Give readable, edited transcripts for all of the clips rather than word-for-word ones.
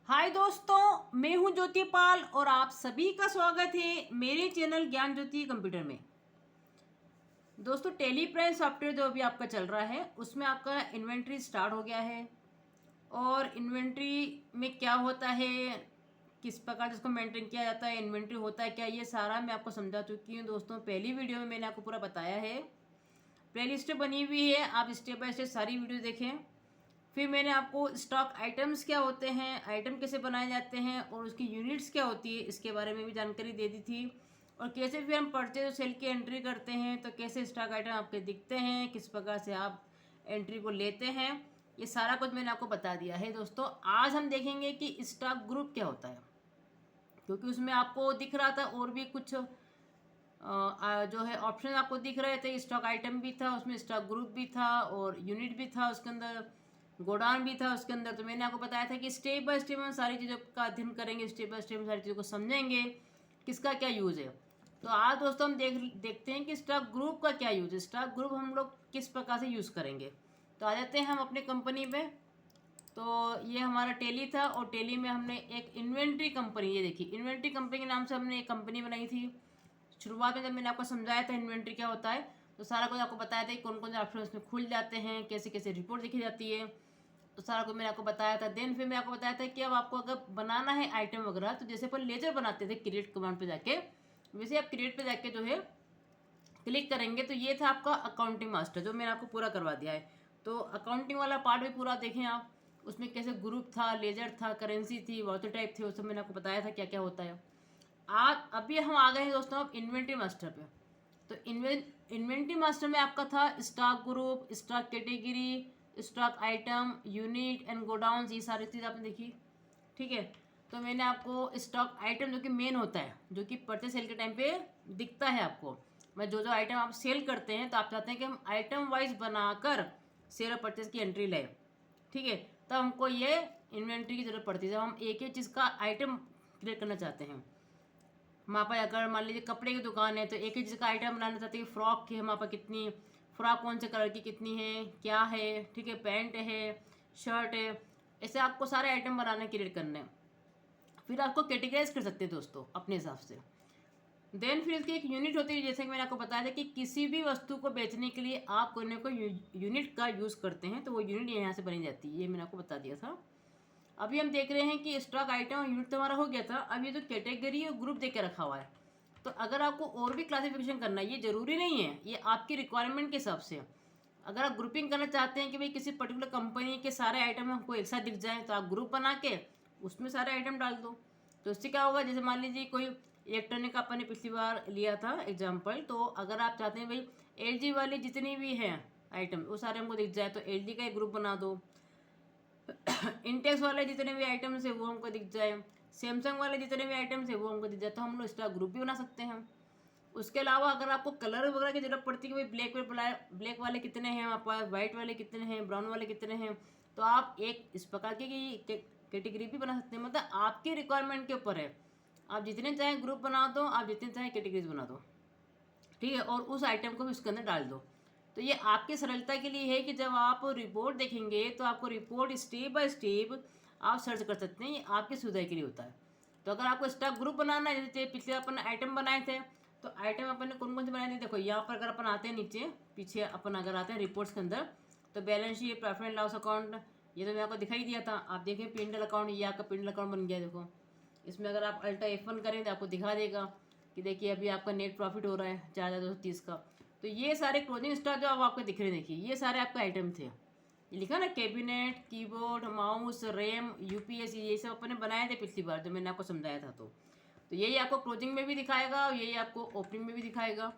हाय दोस्तों, मैं हूं ज्योति पाल और आप सभी का स्वागत है मेरे चैनल ज्ञान ज्योति कंप्यूटर में। दोस्तों, टेली प्राइम सॉफ्टवेयर जो अभी आपका चल रहा है उसमें आपका इन्वेंट्री स्टार्ट हो गया है। और इन्वेंट्री में क्या होता है, किस प्रकार जिसको मेंटेन किया जाता है, इन्वेंट्री होता है क्या, ये सारा मैं आपको समझा चुकी हूँ। दोस्तों, पहली वीडियो में मैंने आपको पूरा बताया है। प्लेलिस्ट बनी हुई है, आप स्टेप बाय स्टेप सारी वीडियो देखें। फिर मैंने आपको स्टॉक आइटम्स क्या होते हैं, आइटम कैसे बनाए जाते हैं और उसकी यूनिट्स क्या होती है, इसके बारे में भी जानकारी दे दी थी। और कैसे फिर हम परचेज और सेल की एंट्री करते हैं, तो कैसे स्टॉक आइटम आपके दिखते हैं, किस प्रकार से आप एंट्री को लेते हैं, ये सारा कुछ मैंने आपको बता दिया है। दोस्तों, आज हम देखेंगे कि स्टॉक ग्रुप क्या होता है, क्योंकि उसमें आपको दिख रहा था और भी कुछ जो है ऑप्शन आपको दिख रहे थे। स्टॉक आइटम भी था उसमें, स्टॉक ग्रुप भी था और यूनिट भी था उसके अंदर, गोडाउन भी था उसके अंदर। तो मैंने आपको बताया था कि स्टेप बाय स्टेप हम सारी चीज़ों का अध्ययन करेंगे, स्टेप बाय स्टेप सारी चीज़ों को समझेंगे किसका क्या यूज़ है। तो आज दोस्तों हम देखते हैं कि स्टॉक ग्रुप का क्या यूज़ है, स्टॉक ग्रुप हम लोग किस प्रकार से यूज़ करेंगे। तो आ जाते हैं हम अपनी कंपनी पे। तो ये हमारा टेली था और टेली में हमने एक इन्वेंट्री कंपनी, ये देखिए इन्वेंट्री कंपनी के नाम से हमने एक कंपनी बनाई थी। शुरुआत में जब मैंने आपको समझाया था इन्वेंट्री क्या होता है, तो सारा कुछ आपको बताया था कि कौन कौन से ऑप्शन उसमें खुल जाते हैं, कैसे कैसे रिपोर्ट लिखी जाती है, तो सारा कुछ मैंने आपको बताया था। देन फिर मैं आपको बताया था कि अब आपको अगर बनाना है आइटम वगैरह, तो जैसे अपन लेजर बनाते थे क्रिएट कमांड पे जाके, वैसे आप क्रिएट पे जाके जो है क्लिक करेंगे। तो ये था आपका अकाउंटिंग मास्टर, जो मैंने आपको पूरा करवा दिया है। तो अकाउंटिंग वाला पार्ट भी पूरा देखें आप, उसमें कैसे ग्रुप था, लेजर था, करेंसी थी, वाउचर टाइप थे, वो सब मैंने आपको बताया था क्या क्या होता है। आज अभी हम आ गए हैं दोस्तों अब इन्वेंट्री मास्टर पे। तो इन्वेंट्री मास्टर में आपका था stock group, stock category, stock item, unit and godown, ये सारी चीज़ आपने देखी। ठीक है। तो मैंने आपको स्टॉक आइटम जो कि मेन होता है, जो कि परचेज सेल के टाइम पे दिखता है आपको, मैं जो जो आइटम आप सेल करते हैं, तो आप चाहते हैं कि हम आइटम वाइज बनाकर सेल और परचेज की एंट्री लें। ठीक है। तब हमको ये इन्वेंट्री की जरूरत पड़ती है, जब हम एक ही चीज़ का आइटम क्रिएट करना चाहते हैं। हमारे पास अगर मान लीजिए कपड़े की दुकान है, तो एक ही चीज़ का आइटम बनाना चाहते हैं। फ्रॉक की हमारे पास कितनी फ्रॉक, कौन से कलर की कितनी है, क्या है, ठीक है, पैंट है, शर्ट है, ऐसे आपको सारे आइटम बनाने क्रिएट करने हैं। फिर आपको कैटेगराइज कर सकते हैं दोस्तों अपने हिसाब से। देन फिर इसकी एक यूनिट होती है, जैसे कि मैंने आपको बताया था कि किसी भी वस्तु को बेचने के लिए आप कोई ना कोई यूनिट का यूज़ करते हैं, तो वो यूनिट यहाँ से बनी जाती है, ये मैंने आपको बता दिया था। अभी हम देख रहे हैं कि स्टॉक आइटम यूनिट तो हमारा हो गया था। अब ये जो कैटेगरी और ग्रुप दे के रखा हुआ है, तो अगर आपको और भी क्लासिफिकेशन करना है, ये जरूरी नहीं है, ये आपकी रिक्वायरमेंट के हिसाब से। अगर आप ग्रुपिंग करना चाहते हैं कि भाई किसी पर्टिकुलर कंपनी के सारे आइटम हमको एक साथ दिख जाए, तो आप ग्रुप बना के उसमें सारे आइटम डाल दो। तो इससे क्या होगा, जैसे मान लीजिए कोई इलेक्ट्रॉनिक का आपने पिछली बार लिया था एग्जाम्पल, तो अगर आप चाहते हैं भाई एलजी वाली जितनी भी हैं आइटम वो सारे हमको दिख जाए, तो एलजी का एक ग्रुप बना दो। इंटेक्स वाले जितने भी आइटम्स है वो हमको दिख जाए, सैमसंग वाले जितने भी आइटम्स है वो हमको दिख जाए, तो हम लोग स्टॉक ग्रुप भी बना सकते हैं। उसके अलावा अगर आपको कलर वगैरह की जरूरत पड़ती है कि भाई ब्लैक वाले कितने हैं हमारे पास, व्हाइट वाले कितने हैं, ब्राउन वाले कितने हैं, तो आप एक इस प्रकार की कैटेगरी भी बना सकते हैं। मतलब आपकी रिक्वायरमेंट के ऊपर है, आप जितने चाहें ग्रुप बना दो, आप जितने चाहें कैटेगरीज बना दो। ठीक है। और उस आइटम को भी उसके अंदर डाल दो। तो ये आपकी सरलता के लिए है कि जब आप रिपोर्ट देखेंगे तो आपको रिपोर्ट स्टेप बाय स्टेप आप सर्च कर सकते हैं, ये आपकी सुविधा के लिए होता है। तो अगर आपको स्टॉक ग्रुप बनाना है, जैसे पिछले अपन आइटम बनाए थे, तो आइटम अपन ने कौन कौन से बनाए थे, देखो यहाँ पर अगर अपन आते हैं नीचे पीछे अपन अगर आते हैं रिपोर्ट्स के अंदर, तो balance sheet, profit and loss account, ये तो मैं आपको दिखाई दिया था। आप देखें पिंडल अकाउंट, ये आपका पिंडल अकाउंट बन गया। देखो इसमें अगर आप अल्टा F1 करें तो आपको दिखा देगा कि देखिए अभी आपका नेट प्रॉफिट हो रहा है 4,230 का। तो ये सारे क्लोजिंग स्टॉक जो अब आपको दिख रहे हैं, देखिए ये सारे आपके आइटम थे। ये लिखा ना cabinet, keyboard, mouse, RAM, UPS, ये सब अपने बनाए थे पिछली बार जब मैंने आपको समझाया था। तो यही आपको क्लोजिंग में भी दिखाएगा और यही आपको ओपनिंग में भी दिखाएगा।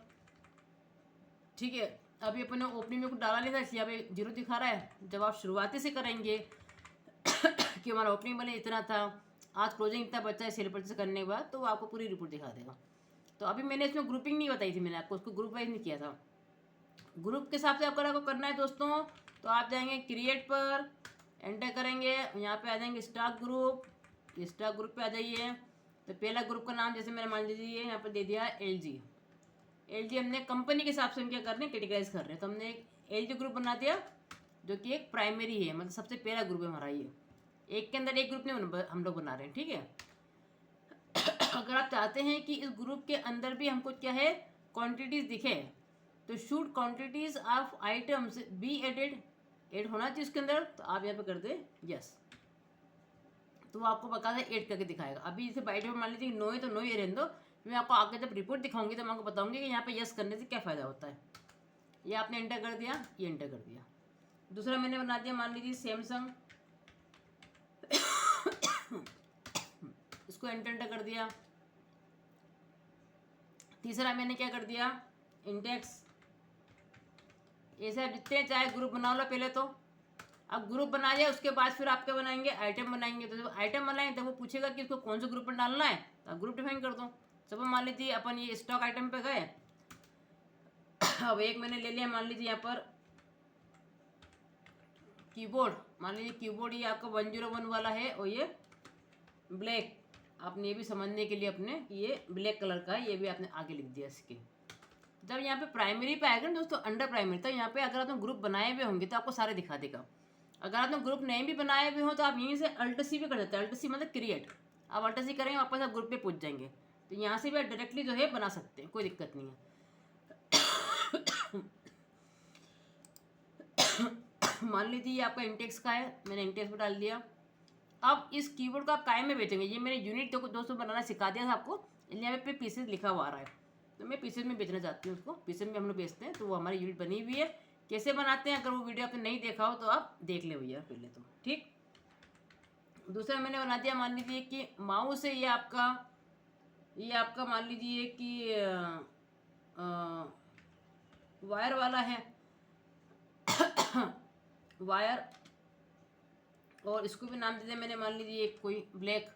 ठीक है। अभी अपने ओपनिंग में कुछ डाला नहीं था, इसलिए अभी जीरो दिखा रहा है। जब आप शुरुआती से करेंगे कि हमारा ओपनिंग बने इतना था, आज क्लोजिंग इतना बचा है सेल परचेस करने के बाद, तो वो आपको पूरी रिपोर्ट दिखा देगा। तो अभी मैंने इसमें ग्रुपिंग नहीं बताई थी, मैंने आपको उसको ग्रुप वाइज नहीं किया था। ग्रुप के हिसाब से आपको करना है दोस्तों, तो आप जाएंगे क्रिएट पर, एंटर करेंगे, यहाँ पे आ जाएंगे स्टॉक ग्रुप, स्टॉक ग्रुप पे आ जाइए। तो पहला ग्रुप का नाम जैसे मैंने मान लीजिए यहाँ पर दे दिया एलजी। एलजी हमने कंपनी के हिसाब से हम क्या कर रहे हैं, कैटेगराइज कर रहे हैं, तो हमने एक एलजी ग्रुप बना दिया जो कि एक प्राइमरी है, मतलब सबसे पहला ग्रुप है हमारा ये। एक के अंदर एक ग्रुप नहीं हम लोग बना रहे हैं, ठीक है। अगर आप चाहते हैं कि इस ग्रुप के अंदर भी हमको क्या है क्वांटिटीज दिखे, तो should quantities of items be add होना चाहिए इसके अंदर, तो आप यहाँ पे कर दे यस, तो वो आपको बकायदा ऐड करके दिखाएगा। अभी जैसे बाइट में मान लीजिए 9 है तो 9 ही रहने दो, मैं आपको आगे जब रिपोर्ट दिखाऊंगी तो मैं आपको बताऊंगी कि यहाँ पे यस करने से क्या फ़ायदा होता है। ये आपने एंटर कर दिया, ये एंटर कर दिया। दूसरा मैंने बना दिया मान लीजिए सैमसंग, इसको एंटर कर दिया। तीसरा मैंने क्या कर दिया इंडेक्स। ऐसे आप जितने चाहे ग्रुप बना लो पहले तो, अब ग्रुप बना लिया उसके बाद फिर आप क्या बनाएंगे आइटम बनाएंगे। तो जब आइटम बनाएंगे तो वो पूछेगा कि इसको कौन से ग्रुप में डालना है, तो ग्रुप डिफाइन कर दो। सब मान लीजिए अपन ये स्टॉक आइटम पे गए, अब एक मैंने ले लिया मान लीजिए यहाँ पर कीबोर्ड, मान लीजिए कीबोर्ड ये आपका 101 वाला है और ये ब्लैक, आपने ये भी समझने के लिए अपने ये ब्लैक कलर का है, ये भी आपने आगे लिख दिया इसके। जब यहाँ पे प्राइमरी पे आएगा ना दोस्तों अंडर प्राइमरी, तो यहाँ पे अगर आपने ग्रुप बनाए हुए होंगे तो आपको सारे दिखा देगा। अगर आपने ग्रुप नहीं भी बनाए हुए हो तो आप यहीं से अल्ट सी भी कर सकते हैं। अल्ट सी मतलब क्रिएट, आप अल्ट सी करेंगे वापस आप ग्रुप पे पहुँच जाएंगे, तो यहाँ से भी आप डायरेक्टली जो है बना सकते हैं, कोई दिक्कत नहीं है। मान लीजिए ये आपका इंटेक्स का है, मैंने इंटेक्स में डाल दिया। अब इस कीबोर्ड को आप कायम में बेचेंगे, ये मैंने यूनिट दोस्तों बनाना सिखा दिया था आपको, यहाँ पे पीसेस लिखा हुआ आ रहा है, तो मैं पीसेस में बेचना चाहती हूँ उसको। पीसेस में हम लोग बेचते हैं, तो वो हमारी यूनिट बनी हुई है। कैसे बनाते हैं अगर वो वीडियो आपने नहीं देखा हो तो आप देख ले भैया पहले तो, ठीक। दूसरा मैंने बना दिया मान लीजिए कि माउस है ये आपका मान लीजिए कि वायर वाला है वायर, और इसको भी नाम दे दिया मैंने मान लीजिए कोई ब्लैक।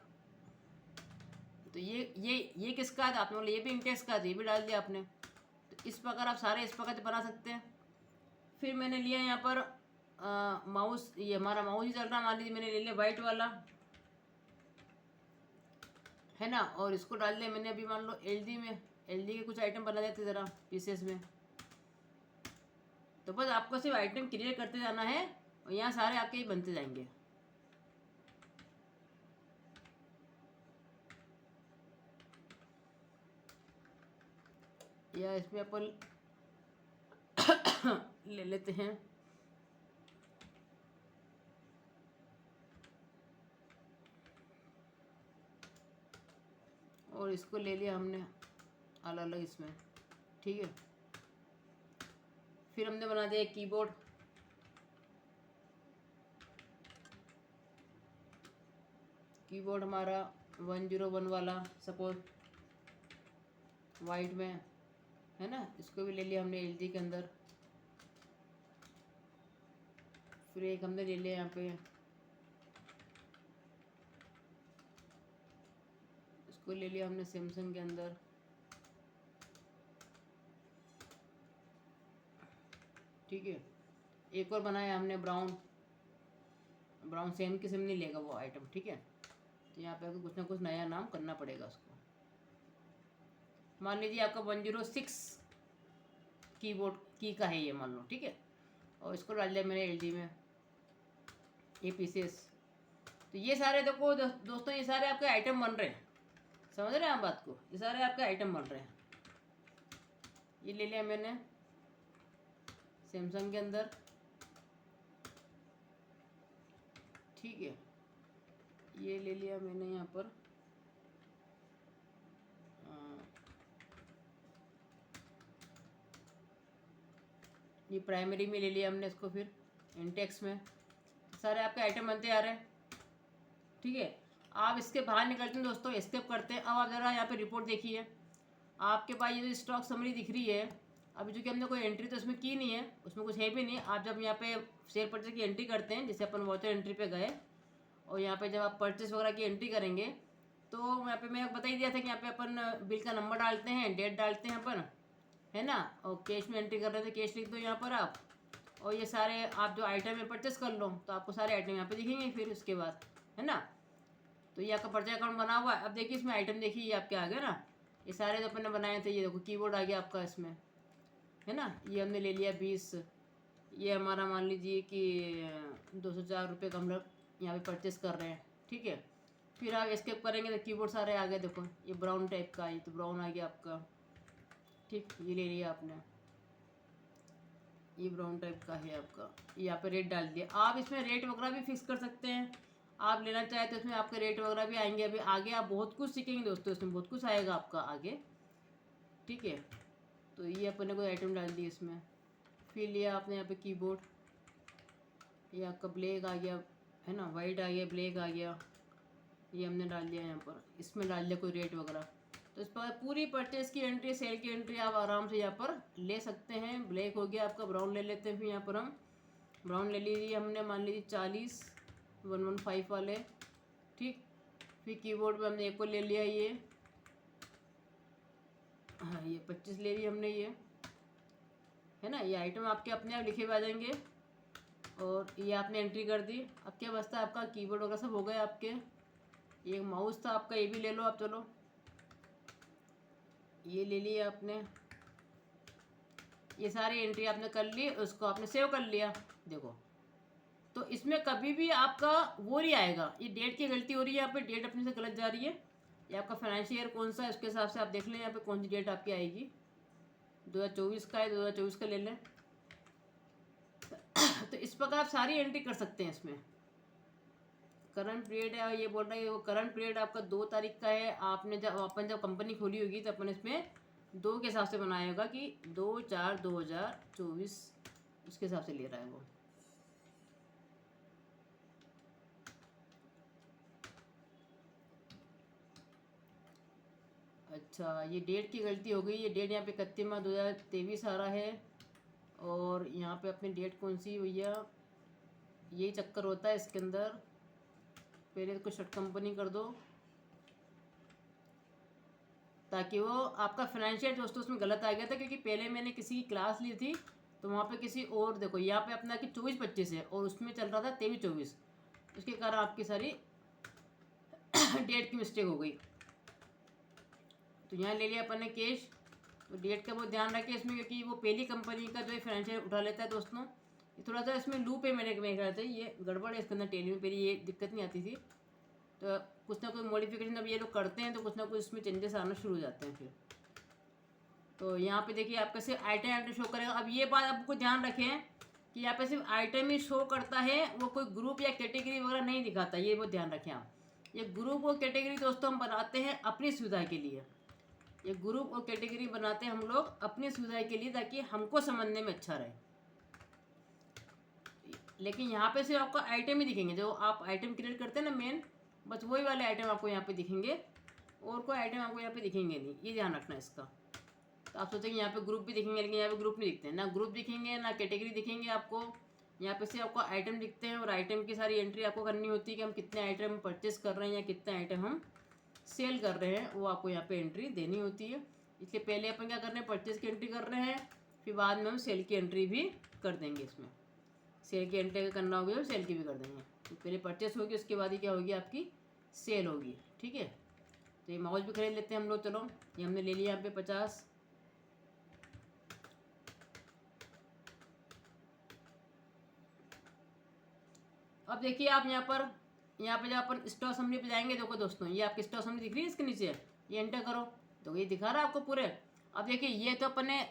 तो ये किसका था आपने बोला, ये भी इंटेक्स का था, ये भी डाल दिया आपने। तो इस प्रकार आप सारे इस प्रकार से बना सकते हैं। फिर मैंने लिया यहाँ पर माउस, ये हमारा माउस ही चल रहा, मान लीजिए मैंने ले लिया वाइट वाला है ना, और इसको डाल दिया मैंने अभी मान लो एलडी में। एलडी के कुछ आइटम बना देते ज़रा पीसेस में। तो बस आपको सिर्फ आइटम क्रिएट करते जाना है और यहाँ सारे आपके ही बनते जाएंगे। या इसमें अपन ले लेते हैं और इसको ले लिया हमने अलग अलग इसमें, ठीक है। फिर हमने बना दिया एक कीबोर्ड, कीबोर्ड हमारा 101 वाला सपोज वाइट में है ना, इसको भी ले लिया हमने एलजी के अंदर। फिर एक हमने ले लिया यहाँ पे, इसको ले लिया हमने सैमसंग के अंदर। ठीक है, एक और बनाया हमने ब्राउन सेम किस्म नहीं लेगा वो आइटम, ठीक है। तो यहाँ पे आपको कुछ ना कुछ नया नाम करना पड़ेगा उसको। मान लीजिए आपका 106 कीबोर्ड की का है ये मान लो, ठीक है। और इसको डाल दिया मैंने एलजी में ये पीसेस। तो ये सारे देखो दोस्तों, ये सारे आपके आइटम बन रहे हैं, समझ रहे हैं आप बात को, ये सारे आपके आइटम बन रहे हैं। ये ले लिया मैंने सैमसंग के अंदर, ठीक है। ये ले लिया मैंने यहाँ पर ये प्राइमरी में ले लिया हमने इसको, फिर इंटेक्स में। सारे आपके आइटम बनते आ रहे हैं, ठीक है। आप इसके बाहर निकलते हैं दोस्तों, एस्केप करते हैं। अब आप ज़रा यहाँ पे रिपोर्ट देखिए, आपके पास ये जो स्टॉक समरी दिख रही है, अभी जो कि हमने कोई एंट्री तो इसमें की नहीं है, उसमें कुछ है भी नहीं। आप जब यहाँ पे शेयर परचेज की एंट्री करते हैं, जैसे अपन वाउचर एंट्री पे गए और यहाँ पे जब आप परचेस वगैरह की एंट्री करेंगे, तो यहाँ पे मैं बता ही दिया था कि यहाँ पे अपन बिल का नंबर डालते हैं, डेट डालते हैं अपन, है ना। और कैश में एंट्री कर रहे थे, कैश लिख दो यहाँ पर आप, और ये सारे आप जो आइटम है परचेस कर लो, तो आपको सारे आइटम यहाँ पे दिखेंगे फिर उसके बाद, है ना। तो ये आपका परचेज अकाउंट बना हुआ है। अब देखिए इसमें आइटम देखिए ये आपके आ गए ना, ये सारे जो अपन ने बनाए थे। ये देखो कीबोर्ड आ गया आपका इसमें, है ना। ये हमने ले लिया 20, ये हमारा मान लीजिए कि 204 रुपये का हम लोग यहाँ पे परचेस कर रहे हैं, ठीक है। फिर आप एस्केप करेंगे तो कीबोर्ड सारे आ गए, देखो ये ब्राउन टाइप का, ये तो ब्राउन आ गया आपका, ठीक, ये ले लिया आपने, ये ब्राउन टाइप का है आपका, यहाँ पे रेट डाल दिया। आप इसमें रेट वगैरह भी फिक्स कर सकते हैं, आप लेना चाहे तो इसमें आपके रेट वगैरह भी आएंगे। अभी आगे आप बहुत कुछ सीखेंगे दोस्तों, इसमें बहुत कुछ आएगा आपका आगे, ठीक है। तो ये अपने को आइटम डाल दिए इसमें। फिर लिया आपने यहाँ पे कीबोर्ड, ये आपका ब्लैक आ गया है ना, वाइट आ गया, ब्लैक आ गया, ये हमने डाल दिया यहाँ पर। इसमें डाल दिया कोई रेट वगैरह। तो इस पर पूरी परचेस की एंट्री, सेल की एंट्री आप आराम से यहाँ पर ले सकते हैं। ब्लैक हो गया आपका, ब्राउन ले लेते हैं। फिर यहाँ पर हम ब्राउन ले लीजिए हमने, मान लीजिए 40 115 वाले, ठीक। फिर कीबोर्ड पे हमने एक को ले लिया, ये हाँ ये 25 ले लिया हमने, ये है ना। ये आइटम आपके अपने आप लिखे हुए आ जाएंगे और ये आपने एंट्री कर दी। अब क्या बचता है आपका, कीबोर्ड वगैरह सब हो गए आपके। ये माउस था आपका, ये भी ले लो आप, चलो ये ले लिया आपने। ये सारी एंट्री आपने कर ली, उसको आपने सेव कर लिया, देखो। तो इसमें कभी भी आपका वो नहीं आएगा, ये डेट की गलती हो रही है यहाँ पे, डेट अपने से गलत जा रही है। ये आपका फाइनेंशियल ईयर कौन सा है उसके हिसाब से आप देख लें यहाँ पे कौन सी डेट आपकी आएगी। 2024 का है, 2024 का ले लें। तो इस प्रकार आप सारी एंट्री कर सकते हैं इसमें। करंट पीरियड है, ये बोल रहा है वो करंट पीरियड आपका 2 तारीख का है। आपने जब कंपनी खोली होगी तो अपन इसमें 2 के हिसाब से बनाया होगा कि 2/4/2024 उसके हिसाब से ले रहा है वो। अच्छा, ये डेट की गलती हो गई, ये डेट यहाँ पे 31/2023 आ रहा है। और यहाँ पे अपनी डेट कौन सी भैया, यही चक्कर होता है इसके अंदर। पहले तो शर्ट कंपनी कर दो ताकि वो आपका फाइनेंशियल दोस्तों उसमें गलत आ गया था, क्योंकि पहले मैंने किसी की क्लास ली थी तो वहाँ पे किसी और, देखो यहाँ पे अपना कि 24-25 है और उसमें चल रहा था 23-24, उसके कारण आपकी सारी डेट की मिस्टेक हो गई। तो यहाँ ले लिया अपन ने कैश। तो डेट का वो ध्यान रखें इसमें, क्योंकि वो पहली कंपनी का जो है फाइनेंशियल उठा लेता है दोस्तों। ये थोड़ा सा इसमें लूप है मेरे ख्याल से, ये गड़बड़ है इसके अंदर। टेली में पहले ये दिक्कत नहीं आती थी, तो कुछ ना कुछ मॉडिफिकेशन अब ये लोग करते हैं तो कुछ ना कुछ इसमें चेंजेस आना शुरू हो जाते हैं फिर। तो यहाँ पे देखिए आपका सिर्फ आइटम शो करेगा। अब ये बात आपको ध्यान रखें कि यहाँ पे सिर्फ आइटम ही शो करता है, वो कोई ग्रुप या कैटेगरी वगैरह नहीं दिखाता, ये वो ध्यान रखें आप। ये ग्रुप और कैटेगरी दोस्तों हम बनाते हैं अपनी सुविधा के लिए। ये ग्रुप और कैटेगरी बनाते हैं हम लोग अपनी सुविधा के लिए, ताकि हमको समझने में अच्छा रहे। लेकिन यहाँ पे सिर्फ आपको आइटम ही दिखेंगे, जो आप आइटम क्रिएट करते हैं ना मेन, बस वही वाले आइटम आपको यहाँ पे दिखेंगे, और कोई आइटम आपको यहाँ पे दिखेंगे नहीं, ये ध्यान रखना इसका। तो आप सोचेंगे यहाँ पे ग्रुप भी दिखेंगे, लेकिन यहाँ पे ग्रुप नहीं दिखते हैं, ना ग्रुप दिखेंगे ना कैटेगरी दिखेंगे आपको। यहाँ पे सिर्फ आपको आइटम दिखते हैं, और आइटम की सारी एंट्री आपको करनी होती है कि हम कितने आइटम परचेस कर रहे हैं या कितने आइटम हम सेल कर रहे हैं, वो आपको यहाँ पे एंट्री देनी होती है। इसके पहले अपन क्या कर रहे हैं, परचेस की एंट्री कर रहे हैं, फिर बाद में हम सेल की एंट्री भी कर देंगे। इसमें सेल की एंट्री करना होगी तो सेल की भी कर देंगे। तो पहले परचेस होगी, उसके बाद ही क्या होगी आपकी सेल होगी, ठीक है। तो ये माउस भी खरीद लेते हैं हम लोग, चलो ये हमने ले लिया यहाँ पे 50। अब देखिए आप यहाँ पे जब अपन स्टॉक समरी पे जाएंगे, देखो दोस्तों ये आपकी स्टॉक समरी दिख रही है इसके नीचे, ये एंटर करो तो ये दिखा रहा है आपको पूरे। अब देखिए ये तो अपन ने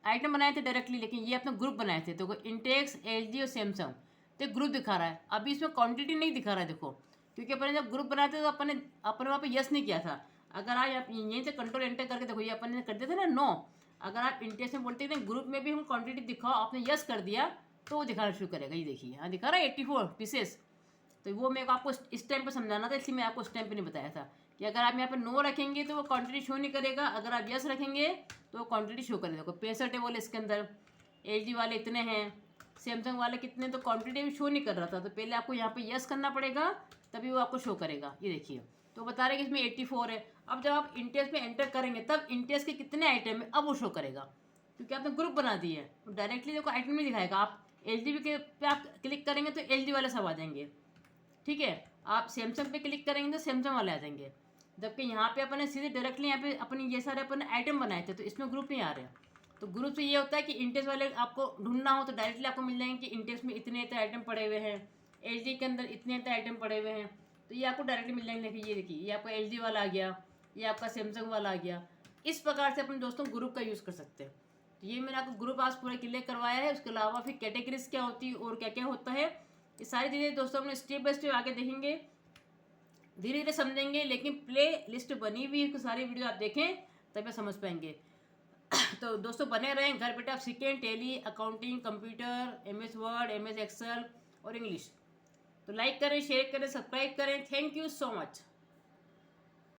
आइटम बनाए थे डायरेक्टली, लेकिन ये अपने ग्रुप बनाए थे, देखो इंटेक्स, एलजी और सैमसंग, तो ग्रुप दिखा रहा है। अभी इसमें क्वांटिटी नहीं दिखा रहा है, देखो, क्योंकि अपन ने जब ग्रुप बनाए थे तो अपन वहाँ पे यस नहीं किया था। अगर आप यहीं से कंट्रोल एंटर करके देखो, ये अपन ने कर दिया था ना नो, अगर आप इंटेक्स में बोलते थे ग्रुप में भी हम क्वान्टिटी दिखाओ, आपने यस कर दिया तो वो दिखाना शुरू करेगा। ये देखिए यहाँ दिखा रहा है 84 पीसेस। तो वो मेरे को आपको इस टाइम पे समझाना था, इसलिए मैं आपको उस टाइम पे नहीं बताया था कि अगर आप यहाँ पे नो रखेंगे तो वो क्वांटिटी शो नहीं करेगा, अगर आप यस रखेंगे तो वो क्वांटिटी शो करेगा। देखो 65 है बोले इसके अंदर, एलजी वाले इतने हैं, सैमसंग वाले कितने, तो क्वांटिटी भी शो नहीं कर रहा था। तो पहले आपको यहाँ पे यस करना पड़ेगा, तभी वो आपको शो करेगा। ये देखिए तो बता रहे कि इसमें 84 है। अब जब आप इंटेक्स में एंटर करेंगे तब इंटेक्स के कितने आइटम है अब वो शो करेगा, क्योंकि आपने ग्रुप बना दिए है। तो डायरेक्टली देखो आइटम नहीं दिखाएगा। आप एलजी पे आप क्लिक करेंगे तो एलजी वाले सब आ जाएंगे, ठीक है। आप सैमसंग पे क्लिक करेंगे तो सैमसंग वाले आ जाएंगे। जबकि यहाँ पे अपने सीधे डायरेक्टली यहाँ पे अपने ये सारे अपन आइटम बनाए थे, तो इसमें ग्रुप नहीं आ रहे। तो ग्रुप से ये होता है कि इंटेक्स वाले आपको ढूंढना हो तो डायरेक्टली आपको मिल जाएंगे कि इंटेक्स में इतने इतने आइटम पड़े हुए हैं, LG के अंदर इतने आइटम पड़े हुए हैं, तो ये आपको डायरेक्टली मिल जाएंगे। देखिए, ये देखिए, ये आपका LG वाला आ गया, ये आपका सैमसंग वाला आ गया। इस प्रकार से अपने दोस्तों ग्रुप का यूज़ कर सकते हैं। तो ये मैंने आपको ग्रुप आज पूरा क्लियर करवाया है। उसके अलावा फिर कैटेगरीज क्या होती है और क्या क्या होता है, ये सारी चीज़ें दोस्तों अपने स्टेप बाय स्टेप आगे देखेंगे, धीरे धीरे समझेंगे। लेकिन प्ले लिस्ट बनी हुई है, सारी वीडियो आप देखें तभी समझ पाएंगे। तो दोस्तों बने रहें, घर बैठे आप सीखें Tally, accounting, computer, MS word, MS Excel और इंग्लिश। तो लाइक करें, शेयर करें, सब्सक्राइब करें। Thank you so much.